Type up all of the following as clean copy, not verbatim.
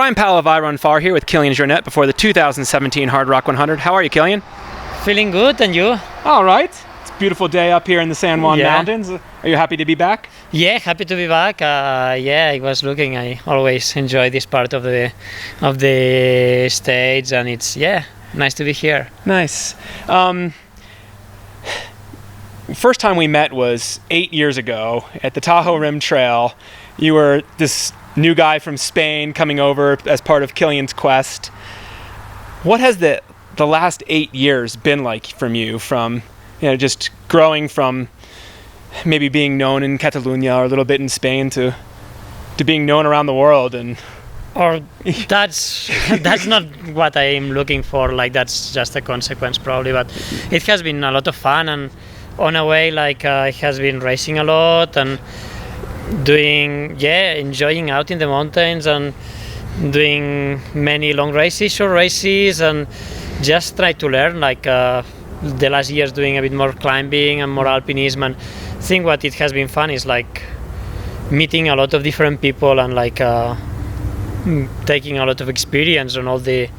I'm Paolo of I Run Far here with Kilian Jornet before the 2017 Hardrock 100. How are you, Kilian? Feeling good, and you? All right. It's a beautiful day up here in the San Juan Mountains. Are you happy to be back? Yeah, happy to be back. I was looking. I always enjoy this part of the stage, and it's nice to be here. Nice. First time we met was 8 years ago at the Tahoe Rim Trail. You were this new guy from Spain coming over as part of Kilian's quest. What has the last 8 years been like from you, from just growing from maybe being known in Catalonia or a little bit in Spain to being known around the world? Or that's not what I'm looking for. Like, that's just a consequence probably, but it has been a lot of fun, and on a way, like, it has been racing a lot and enjoying out in the mountains and doing many long races, short races, and just try to learn, like, the last years doing a bit more climbing and more alpinism. And I think what it has been fun is like meeting a lot of different people and like taking a lot of experience on all the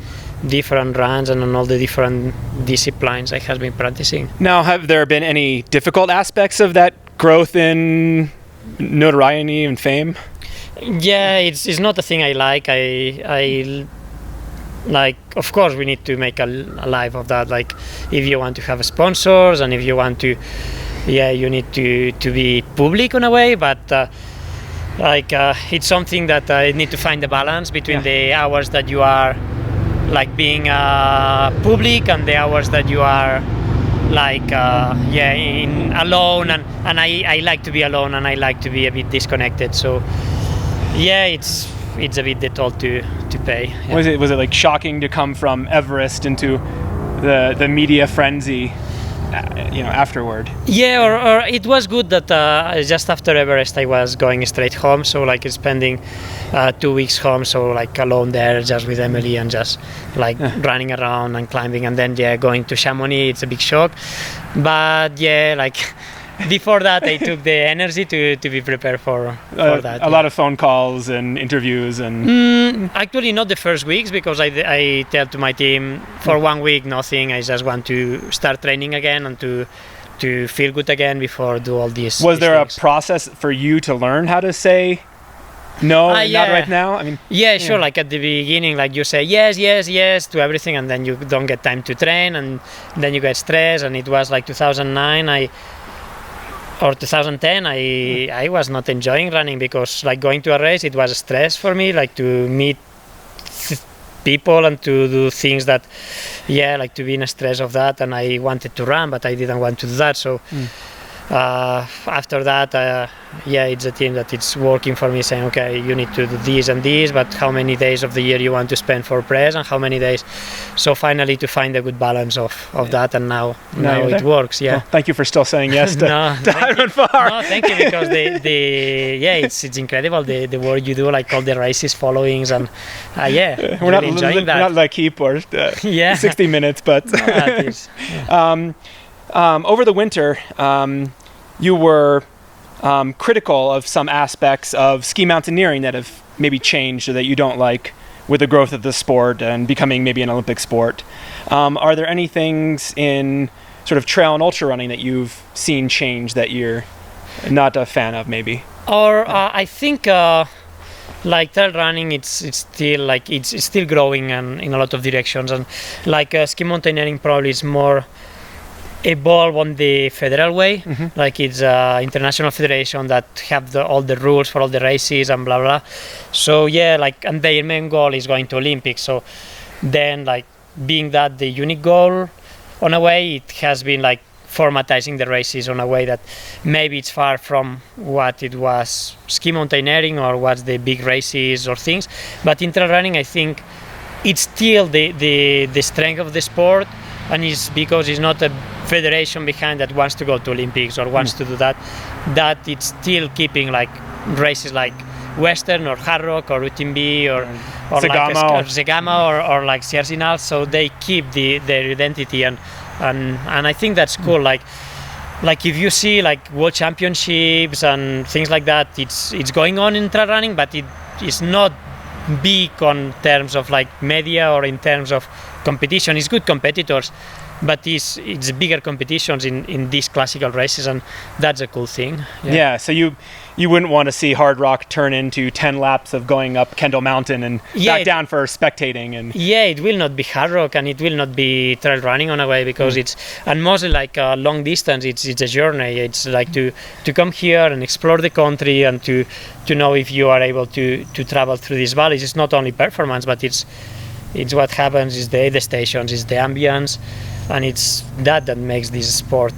different runs and on all the different disciplines I have been practicing. Now, have there been any difficult aspects of that growth in notoriety and fame? Yeah, it's not a thing I like. I like, of course, we need to make a life of that. Like, if you want to have sponsors and if you want to, you need to be public in a way, but it's something that I need to find the balance between the hours that you are like being public and the hours that you are like in alone, and I like to be alone and I like to be a bit disconnected. So it's a bit the toll to pay. Was it like shocking to come from Everest into the media frenzy afterward? Or it was good that just after Everest I was going straight home, so like spending 2 weeks home, so like alone there just with Emily and just like running around and climbing, and then going to Chamonix. It's a big shock, but like before that I took the energy to be prepared for that. A lot of phone calls and interviews and actually not the first weeks, because I tell to my team for 1 week nothing. I just want to start training again and to feel good again before do all these. Was there things. a process for you to learn how to say no, not right now? I mean, sure. Like at the beginning, like you say yes to everything, and then you don't get time to train, and then you get stressed. And it was like 2009 or 2010, I was not enjoying running, because like going to a race, it was a stress for me, like to meet people and to do things that, like to be in a stress of that. And I wanted to run, but I didn't want to do that. So after that, it's a team that it's working for me, saying, okay, you need to do this and this, but how many days of the year you want to spend for press and how many days. So finally to find a good balance of that, and now it works. Well, thank you for still saying yes to I Run Far. No, thank you, because it's incredible the work you do, like all the races followings, and we're not enjoying that. Not like Keep or 60 minutes, but that is, over the winter, you were critical of some aspects of ski mountaineering that have maybe changed or that you don't like with the growth of the sport and becoming maybe an Olympic sport. Are there any things in sort of trail and ultra running that you've seen change that you're not a fan of, maybe? Or I think like trail running, it's still growing and in a lot of directions, and like ski mountaineering probably is more evolve on the federal way, like it's international federation that have all the rules for all the races and blah blah. So and their main goal is going to Olympics. So then, like, being that the unique goal, on a way it has been like formatizing the races on a way that maybe it's far from what it was ski mountaineering or what's the big races or things. But in trail running, I think it's still the strength of the sport, and it's because it's not a federation behind that wants to go to Olympics or wants to do that it's still keeping like races like Western or Hardrock or UTMB or Zegama or like Sierzinal, so they keep their identity, and I think that's cool. Like if you see like world championships and things like that, it's going on in trail running, but it is not big on terms of like media or in terms of competition. It's good competitors, but it's bigger competitions in these classical races, and that's a cool thing. Yeah, so you wouldn't want to see Hardrock turn into 10 laps of going up Kendall Mountain and back down for spectating. And it will not be Hardrock, and it will not be trail running on a way, because it's, and mostly like long distance, it's a journey. It's like to come here and explore the country, and to know if you are able to travel through these valleys. It's not only performance, but it's what happens, is the aid stations, is the ambience, and it's that makes this sport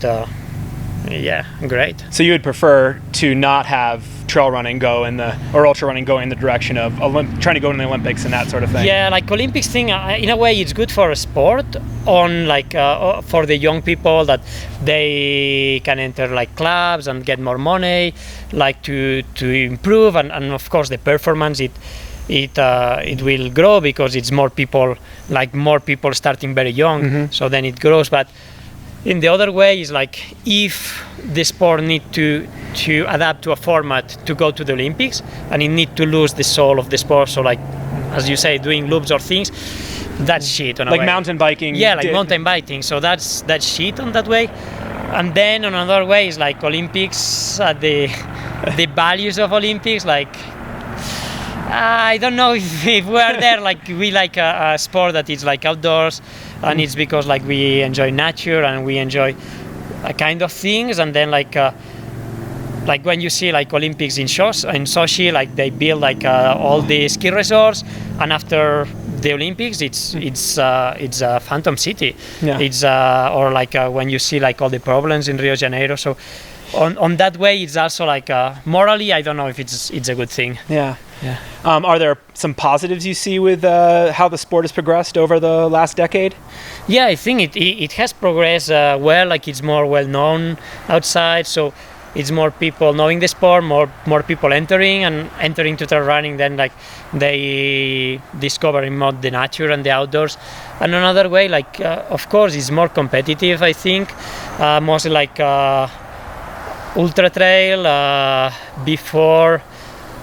great. So you would prefer to not have trail running or ultra running go in the direction of trying to go in the Olympics and that sort of thing? Yeah, like Olympics thing, in a way it's good for a sport, on like for the young people, that they can enter like clubs and get more money, like to improve, and of course the performance, it will grow, because it's more people starting very young, so then it grows. But in the other way is like, if the sport need to adapt to a format to go to the Olympics, and it need to lose the soul of the sport, so like, as you say, doing loops or things, that's shit on a way. Like mountain biking. Yeah, like mountain biking. So that's shit on that way. And then on another way is like Olympics, the values of Olympics, like, I don't know if we are there. Like, we like a sport that is like outdoors, and it's because like we enjoy nature and we enjoy a kind of things. And then like when you see like Olympics in Sochi, like they build like all the ski resorts, and after the Olympics, it's a phantom city. Yeah. It's or like when you see like all the problems in Rio de Janeiro. So on that way, it's also like morally, I don't know if it's a good thing. Yeah. Yeah. Are there some positives you see with how the sport has progressed over the last decade? Yeah, I think it has progressed well. Like, it's more well known outside, so it's more people knowing the sport, more people entering to trail running. Then like they discovering more the nature and the outdoors. And another way, like of course, it's more competitive. I think mostly like ultra trail before.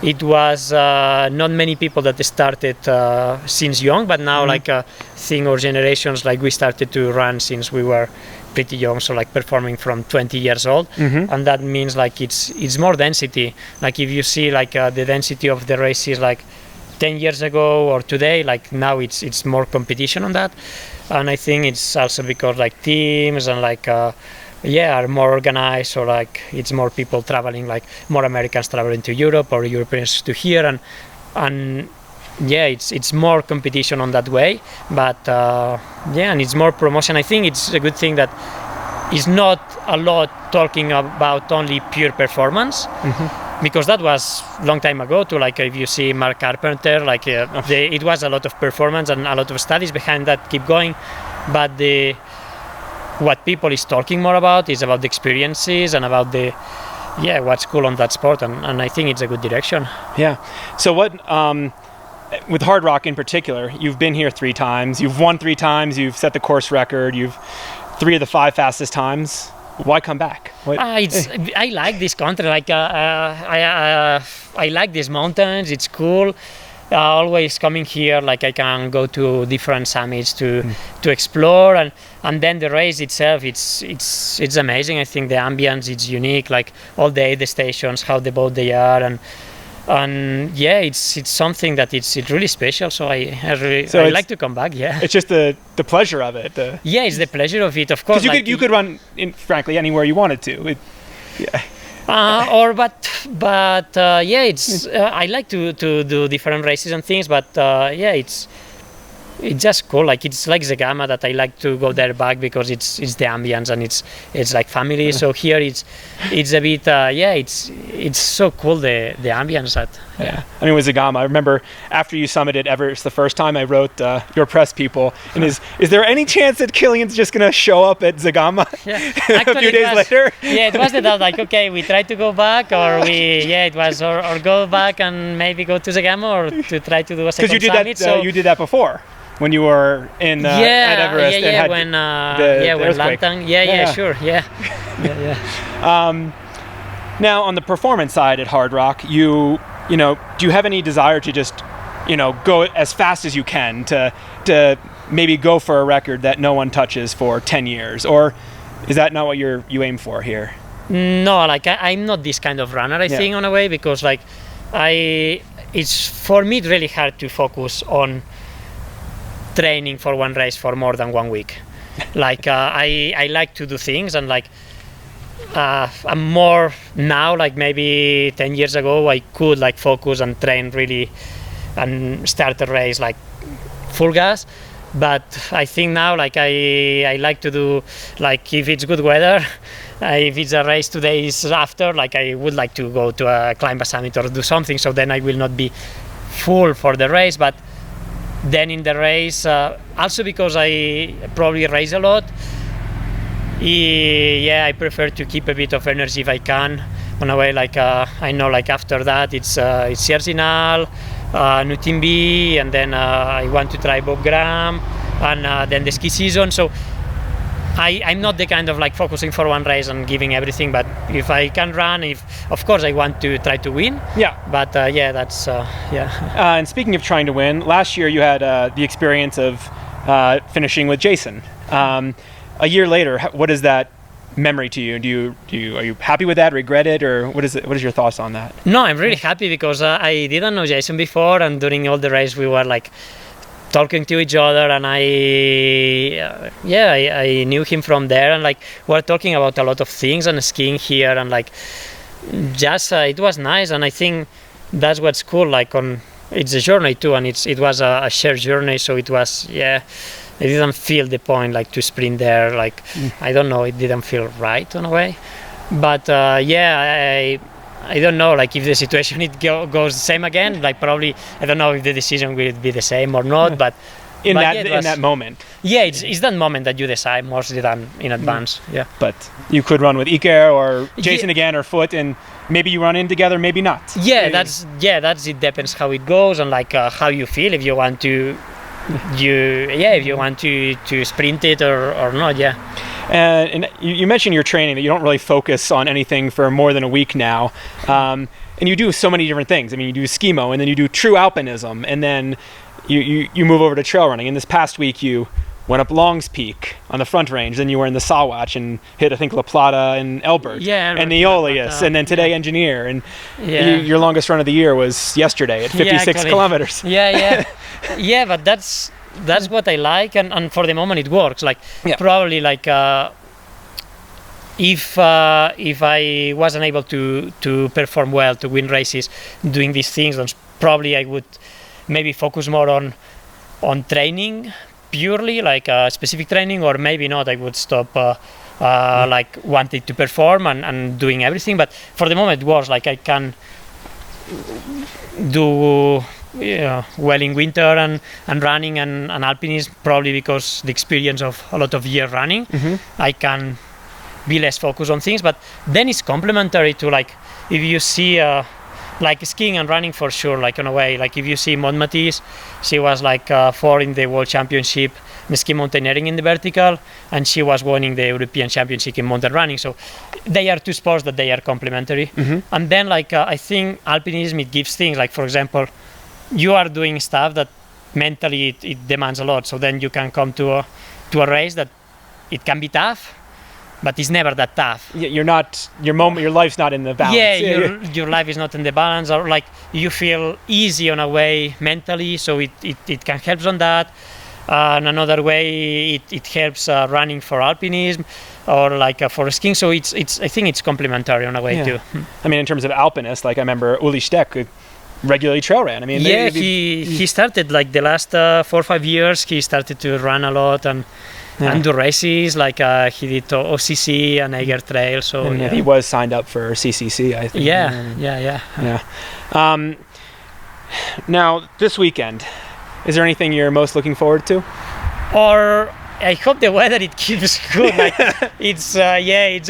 It was not many people that started since young, but now like thing or generations, like we started to run since we were pretty young, so like performing from 20 years old, and that means like it's more density. Like if you see like the density of the races like 10 years ago or today, like now it's more competition on that, and I think it's also because like teams and like are more organized, or like it's more people traveling, like more Americans traveling to Europe or Europeans to here, and it's more competition on that way. But and it's more promotion. I think it's a good thing that is not a lot talking about only pure performance, because that was long time ago too. Like if you see Mark Carpenter, like it was a lot of performance and a lot of studies behind that keep going, but what people is talking more about is about the experiences and about the what's cool on that sport, and I think it's a good direction. Yeah. So what with Hardrock in particular, you've been here 3 times, you've won 3 times, you've set the course record, you've 3 of the 5 fastest times. Why come back? I like this country. Like I like these mountains. It's cool. Always coming here, like I can go to different summits to explore, and then the race itself, it's amazing. I think the ambience is unique, like all the aid stations, how devoted they are, and it's something that it's really special. So I like to come back. Yeah, it's just the pleasure of it. It's the pleasure of it, of course. Because you could run frankly anywhere you wanted to. It's I like to do different races and things, but it's just cool. Like it's like Zegama, that I like to go there back because it's the ambience and it's like family. So here it's a bit it's so cool, the ambience that. I mean, with Zegama, I remember after you summited Everest the first time, I wrote your press people, and is there any chance that Kilian's just gonna show up at Zegama a few days later? It was the doubt, like, okay, we try to go back, or it was or go back and maybe go to Zegama, or to try to do a second summit. Because you did that before when you were in at Everest and had when earthquake. Lantang. Sure. Now on the performance side at Hardrock, you know, do you have any desire to just go as fast as you can to maybe go for a record that no one touches for 10 years? Or is that not what you aim for here? No, like I'm not this kind of runner, I think, in a way, because like it's for me really hard to focus on training for one race for more than 1 week. Like I like to do things, and like I'm more now, like maybe 10 years ago I could like focus and train really and start a race like full gas. But I think now like I like to do, like if it's good weather, if it's a race 2 days after, like I would like to go to climb a summit or do something, so then I will not be full for the race. But then in the race, also because I probably race a lot, I prefer to keep a bit of energy if I can. On a way, like I know, like after that it's Sierzinal, Nutimbi, and then I want to try Bob Graham, and then the ski season. So I'm not the kind of like focusing for one race and giving everything, but if I can run, of course I want to try to win. Yeah. But that's and speaking of trying to win, last year you had the experience of finishing with Jason. A year later, what is that memory to you? Are you happy with that? Regret it, or what is your thoughts on that? No, I'm really happy because I didn't know Jason before, and during all the race we were like talking to each other, and I knew him from there, and like we're talking about a lot of things and skiing here, and like just it was nice. And I think that's what's cool, like it's a journey too, and it was a shared journey, so it was I didn't feel the point like to sprint there, like I don't know, it didn't feel right in a way. But I don't know, like if the situation goes the same again, like probably I don't know if the decision will be the same or not. But in that moment, it's that moment that you decide mostly than in advance. Yeah. But you could run with Iker or Jason again, or Foot, and maybe you run in together, maybe not. That's it depends how it goes, and like how you feel, if you want to if you want to sprint it or not. And you mentioned your training, that you don't really focus on anything for more than a week now, and you do so many different things. I mean, you do skimo, and then you do true alpinism, and then you move over to trail running. And this past week you went up Long's Peak on the Front Range, then you were in the Sawatch and hit, I think, La Plata and Elbert, and the Eolius, and then today Engineer, and your longest run of the year was yesterday at 56 kilometers. But that's what I like, and for the moment it works. Like probably like if I wasn't able to perform well, to win races doing these things, then probably I would maybe focus more on training purely, like specific training, or maybe not, I would stop like wanting to perform and doing everything. But for the moment it works. Like I can do well in winter and running and alpinism, probably because the experience of a lot of year running. I can be less focused on things, but then it's complementary to, like, if you see like skiing and running, for sure, like in a way, like if you see Maud Matisse, she was like 4 in the world championship in ski mountaineering in the vertical, and she was winning the European championship in mountain running. So they are two sports that they are complementary. And then like I think alpinism, it gives things, like for example, you are doing stuff that mentally it demands a lot, so then you can come to a race that it can be tough, but it's never that tough. You're not, your life's not in the balance. Your life is not in the balance, or like you feel easy on a way mentally, so it can help on that. And another way it helps running for alpinism, or like for skiing. So I think it's complementary on a way too. I mean, in terms of alpinists, like I remember Uli Steck regularly trail ran. I mean, he started like the last 4 or 5 years. He started to run a lot and do races. Like he did OCC and Eiger Trail. So he was signed up for CCC, I think. Now this weekend, is there anything you're most looking forward to? Or I hope the weather it keeps good. Like it's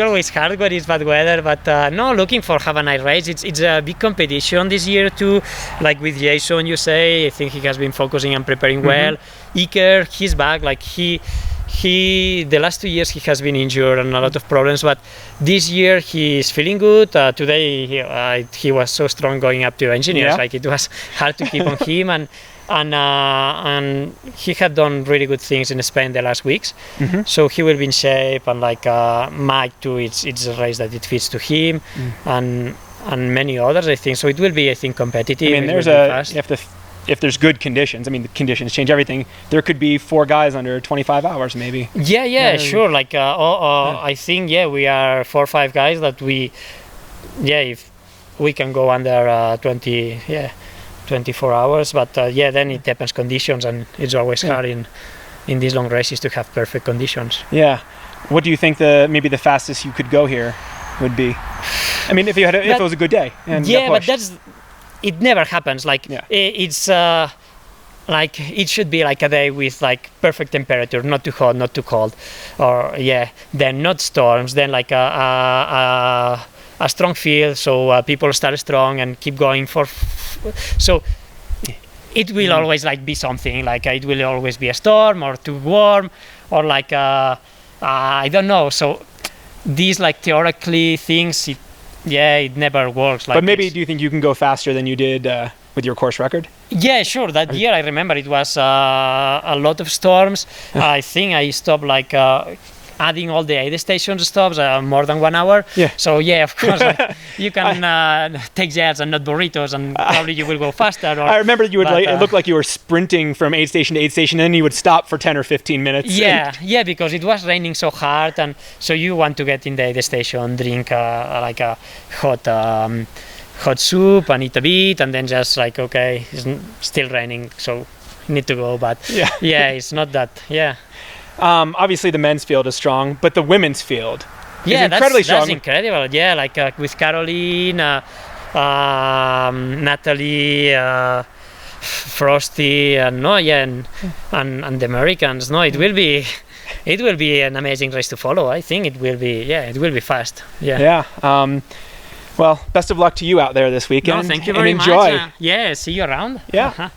always hard when it's bad weather, but no, looking for have a nice race. It's a big competition this year too. Like with Jason, you say, I think he has been focusing and preparing well. Iker, he's back. Like he the last 2 years he has been injured and a lot of problems, but this year he is feeling good. Today he was so strong going up to engineers, like it was hard to keep on him, and he had done really good things in Spain the last weeks. So he will be in shape, and like Mike too, it's a race that it fits to him, and many others, I think. So it will be, I think, competitive. I mean, if there's good conditions, I mean, the conditions change everything. There could be 4 guys under 25 hours, maybe. Yeah, sure. Like, I think, we are 4 or 5 guys that if we can go under 24 hours. But then it depends conditions, and it's always hard in these long races to have perfect conditions. Yeah. What do you think maybe the fastest you could go here would be? I mean, if it was a good day. And but it never happens. Like it's like it should be like a day with like perfect temperature, not too hot, not too cold, or then not storms, then like a strong field, so people start strong and keep going so it will always like be something, like it will always be a storm or too warm, or like I don't know. So these like theoretically things, it never works. Like, but maybe do you think you can go faster than you did with your course record? Yeah, sure. That year I remember it was a lot of storms. I think I stopped like adding all the aid station stops more than 1 hour. So of course, like, you can take jets and not burritos, and probably you will go faster. I remember you would it looked like you were sprinting from aid station to aid station, and then you would stop for 10 or 15 minutes. Yeah, because it was raining so hard, and so you want to get in the aid station, drink like a hot soup and eat a bit, and then just like, okay, it's still raining, so you need to go. But it's not that. Obviously the men's field is strong, but the women's field is incredibly strong. That's incredible. Like with Caroline, Natalie, Frosty, and the Americans. No, it will be an amazing race to follow. I think it will be fast. Well, best of luck to you out there this weekend. No, thank you very much. Enjoy. See you around. Yep.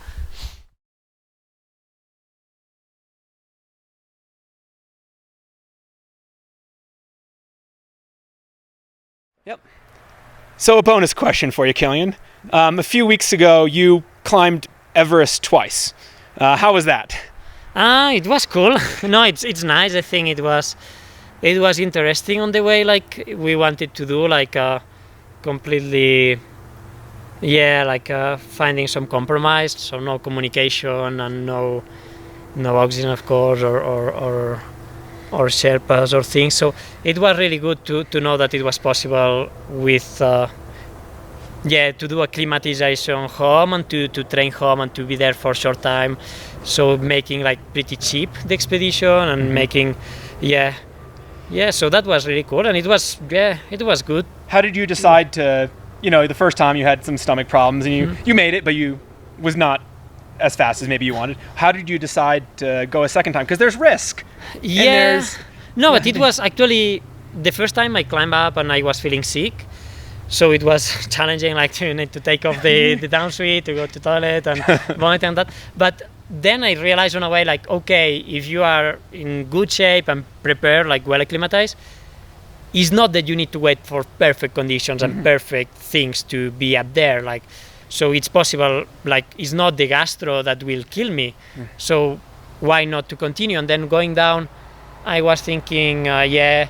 So a bonus question for you, Kilian. A few weeks ago, you climbed Everest twice. How was that? It was cool. No, it's nice. I think it was interesting on the way. Like we wanted to do like completely, finding some compromise. So no communication and no oxygen, of course, or Sherpas or things. So it was really good to know that it was possible with to do acclimatization home and to train home and to be there for a short time. So making like pretty cheap the expedition and making so that was really cool, and it was good. How did you decide to, the first time you had some stomach problems and you made it, but you was not as fast as maybe you wanted. How did you decide to go a second time? Because there's risk. But it was actually the first time I climbed up and I was feeling sick, so it was challenging, like to need to take off the down suite to go to toilet and vomit and that. But then I realized on a way, like, okay, if you are in good shape and prepared, like well acclimatized, it's not that you need to wait for perfect conditions and perfect things to be up there, like. So it's possible, like, it's not the gastro that will kill me. So why not to continue? And then going down, I was thinking, I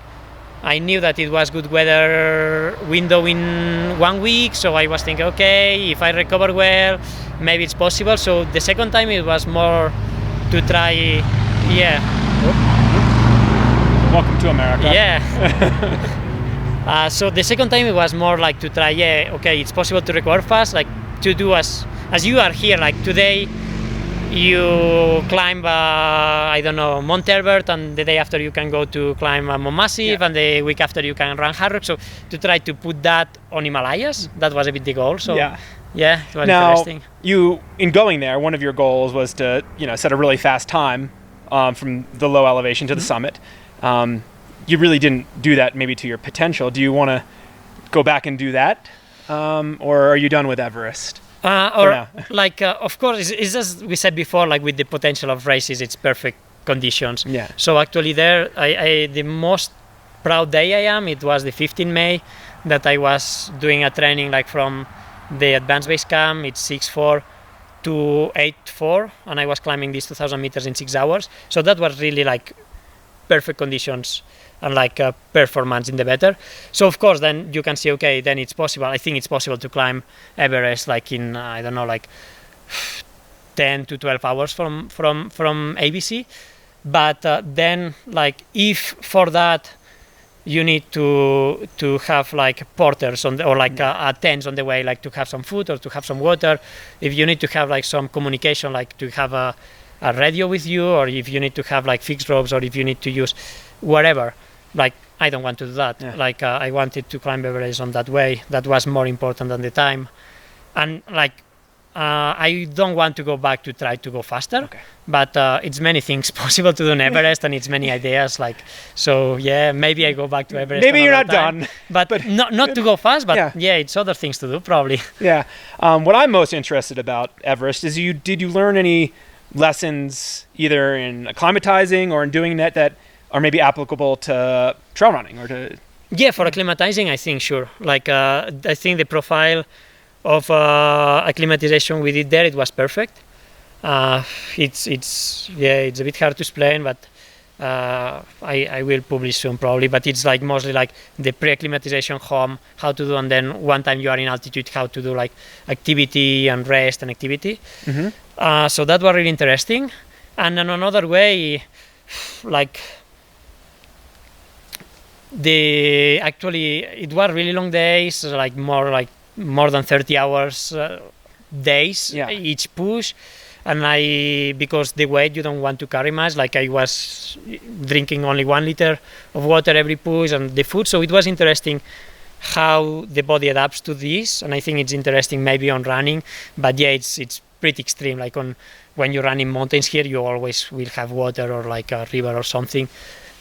knew that it was good weather window in 1 week. So I was thinking, okay, if I recover well, maybe it's possible. So the second time it was more to try, Welcome to America. So the second time it was more like to try, okay, it's possible to recover fast, like to do as you are here, like today you climb I don't know, Mount Everest, and the day after you can go to climb Mount Massive, and the week after you can run Hardrock. So to try to put that on Himalayas, that was a bit the goal. So it was interesting. You, in going there, one of your goals was to set a really fast time from the low elevation to the summit. You really didn't do that maybe to your potential. Do you want to go back and do that? Or are you done with Everest? Of course, it's as we said before, like with the potential of races, it's perfect conditions. Yeah. So actually there, the most proud day I am, it was the 15 May that I was doing a training like from the advanced base camp, it's 6.4 to 8.4, and I was climbing these 2,000 meters in 6 hours. So that was really like perfect conditions and like performance in the better. So of course then you can see, okay, then it's possible. I think it's possible to climb Everest like in, I don't know, like 10 to 12 hours from ABC. But then like if for that you need to have like porters on the, or like tents on the way, like to have some food or to have some water. If you need to have like some communication, like to have a radio with you, or if you need to have like fixed ropes, or if you need to use whatever, like I don't want to do that. Yeah. Like I wanted to climb Everest on that way. That was more important than the time. And like I don't want to go back to try to go faster, Okay. but it's many things possible to do in Everest, and it's many ideas. Like, so yeah, maybe I go back to Everest. Maybe you're not another time. done. but not to go fast. But Yeah. yeah, it's other things to do probably. Yeah. What I'm most interested about Everest is did you learn any lessons either in acclimatizing or in doing that are maybe applicable to trail running or to? Yeah, for acclimatizing, I think sure. Like I think the profile of acclimatization we did there, it was perfect. It's a bit hard to explain, but I will publish soon probably. But it's like mostly like the pre-acclimatization home, how to do, and then one time you are in altitude, how to do like activity and rest and activity. Mm-hmm. So that was really interesting. And in another way, like it were really long days, like more than 30 hours days each push. And because the weight you don't want to carry much, like I was drinking only 1 liter of water every push and the food. So it was interesting how the body adapts to this. And I think it's interesting maybe on running, but yeah, it's pretty extreme. Like when you run in mountains here, you always will have water or like a river or something.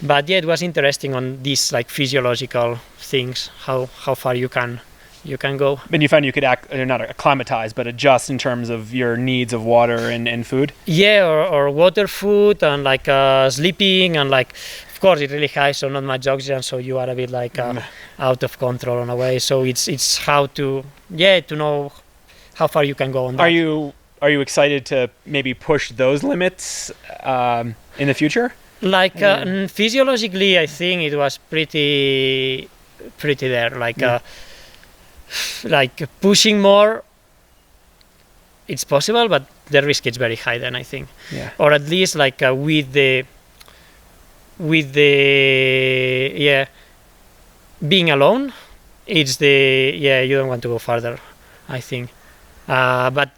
But yeah, it was interesting on these like physiological things, how far you can go. And you found you could not acclimatize, but adjust in terms of your needs of water and food? Yeah, or water, food, and like sleeping, and like, of course, it's really high, so not much oxygen, so you are a bit like out of control in a way. So it's how to know how far you can go on that. Are you excited to maybe push those limits in the future? Like physiologically, I think it was pretty there. Like pushing more, it's possible, but the risk is very high then, I think. Yeah. Or at least like with the being alone, it's you don't want to go further, I think. But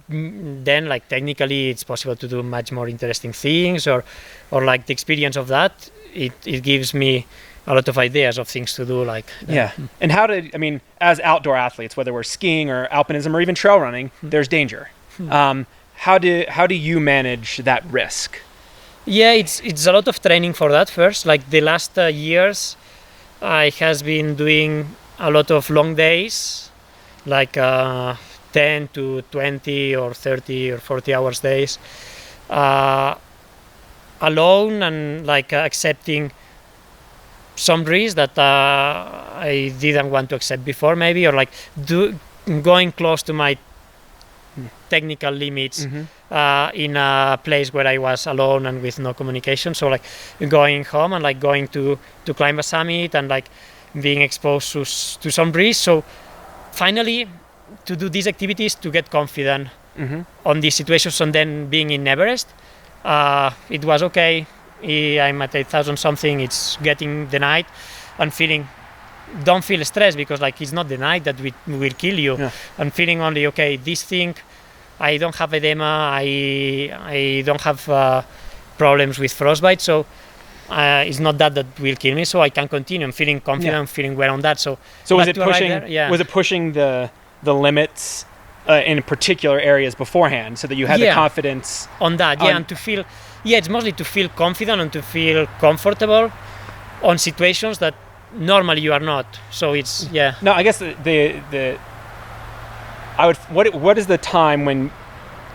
then like technically it's possible to do much more interesting things, or like the experience of that, it gives me a lot of ideas of things to do. Like yeah. And as outdoor athletes, whether we're skiing or alpinism or even trail running, there's danger. How do you manage that risk? Yeah, it's a lot of training for that first. Like the last years, I has been doing a lot of long days, like 10 to 20 or 30 or 40 hours days, alone, and like accepting some risks that I didn't want to accept before, maybe, or like going close to my technical limits in a place where I was alone and with no communication. So like going home and like going to climb a summit and like being exposed to some risks. So finally, to do these activities, to get confident on these situations, and then being in Everest, it was okay. I'm at 8,000 something, it's getting the night, and don't feel stressed, because like it's not the night that will kill you. And feeling only, okay, this thing, I don't have edema, I don't have problems with frostbite, so it's not that will kill me, so I can continue. I'm feeling confident, feeling well on that. So was it pushing the limits in particular areas beforehand, so that you had the confidence on that? And to feel, it's mostly to feel confident and to feel comfortable on situations that normally you are not. So it's No, I guess what is the time when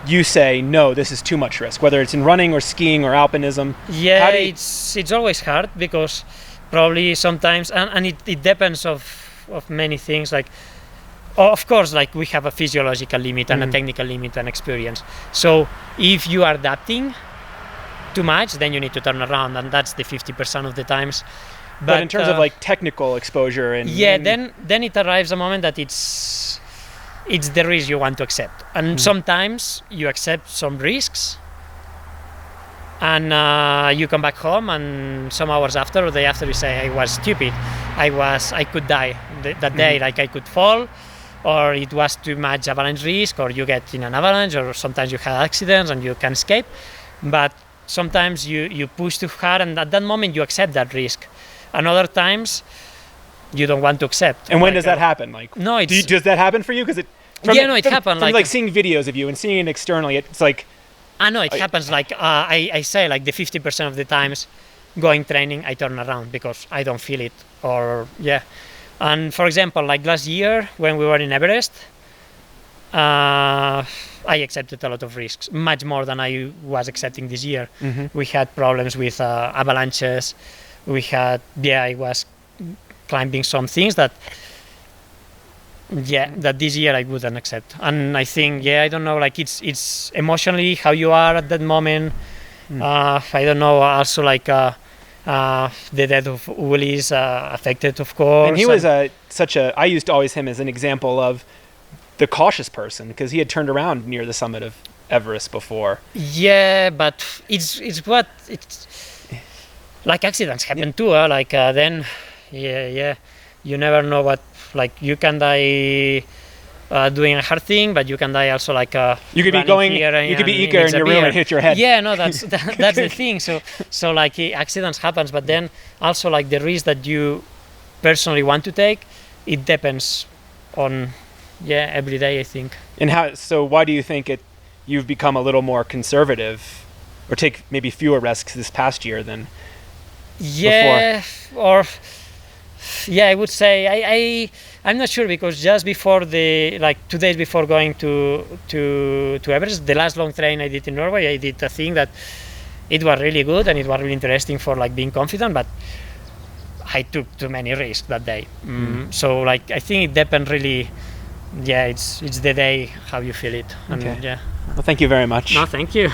you say, no, this is too much risk, whether it's in running or skiing or alpinism? Yeah, it's always hard because probably sometimes, and it depends of many things. Like, of course, like we have a physiological limit and a technical limit and experience. So if you are adapting too much, then you need to turn around, and that's the 50% of the times. But in terms of like technical exposure and then it arrives a moment that it's the risk you want to accept, and sometimes you accept some risks, and you come back home, and some hours after or the day after you say, I was stupid, I could die that day, like I could fall, or it was too much avalanche risk, or you get in an avalanche, or sometimes you have accidents and you can escape. But sometimes you push too hard, and at that moment you accept that risk. And other times you don't want to accept. And when does that happen? Like, no, does that happen for you? Because it happened. From like seeing videos of you and seeing it externally, it's like. I know it happens. Like I say, like the 50% of the times, going training, I turn around because I don't feel it, or yeah. And for example, like last year when we were in Everest, I accepted a lot of risks, much more than I was accepting this year. We had problems with avalanches. I was climbing some things that this year I wouldn't accept. And I think, I don't know, like it's emotionally how you are at that moment. I don't know, also like the death of Uli is affected, of course. And he was I used to always him as an example of the cautious person, because he had turned around near the summit of Everest before. Yeah, but it's like accidents happen too, then you never know what, like you can die doing a hard thing, but you can die also like you could be going, you could be eager in your room and hit your head. Yeah, no, that's the thing. So like accidents happens, but then also like the risk that you personally want to take, it depends on every day, I think. And why do you think you've become a little more conservative, or take maybe fewer risks this past year than before? I would say I'm not sure, because just before 2 days before going to Everest, the last long train I did in Norway, I did a thing that it was really good and it was really interesting for like being confident, but I took too many risks that day. So like I think it depends really. It's the day how you feel it. And, okay. Well, thank you very much. No, thank you.